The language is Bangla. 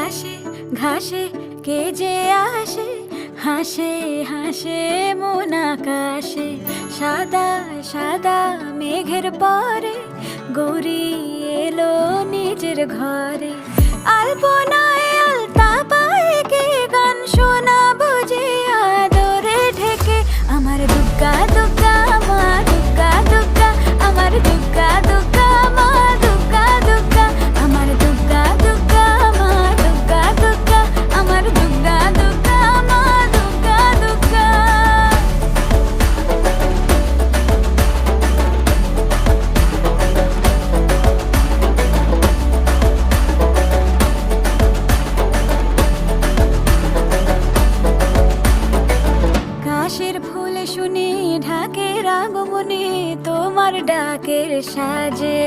ঘাসে ঘাসে কে যে আসে, হাসে হাসে মন আকাশে। সাদা সাদা মেঘের পরে গৌরী এলো নিজের ঘরে। আলপনায় আলতা পায়ে কে গান শোনাবো যে আদরে ঢেকে। আমার দুগ্গা দুগ্গা মা দুগ্গা দুগ্গা, আমার দুগ্গা দুগ্গা মা দুগ্গা দুগ্গা, আমার দুগ্গা দুগ্গা মা দুগ্গা দুগ্গা, আমার দুগ্গা দুগ্গা মা দুগ্গা দুগ্গা। কাশের ফুলে শুনি ঢাকের আগমনে, তোমার ডাকের সাজে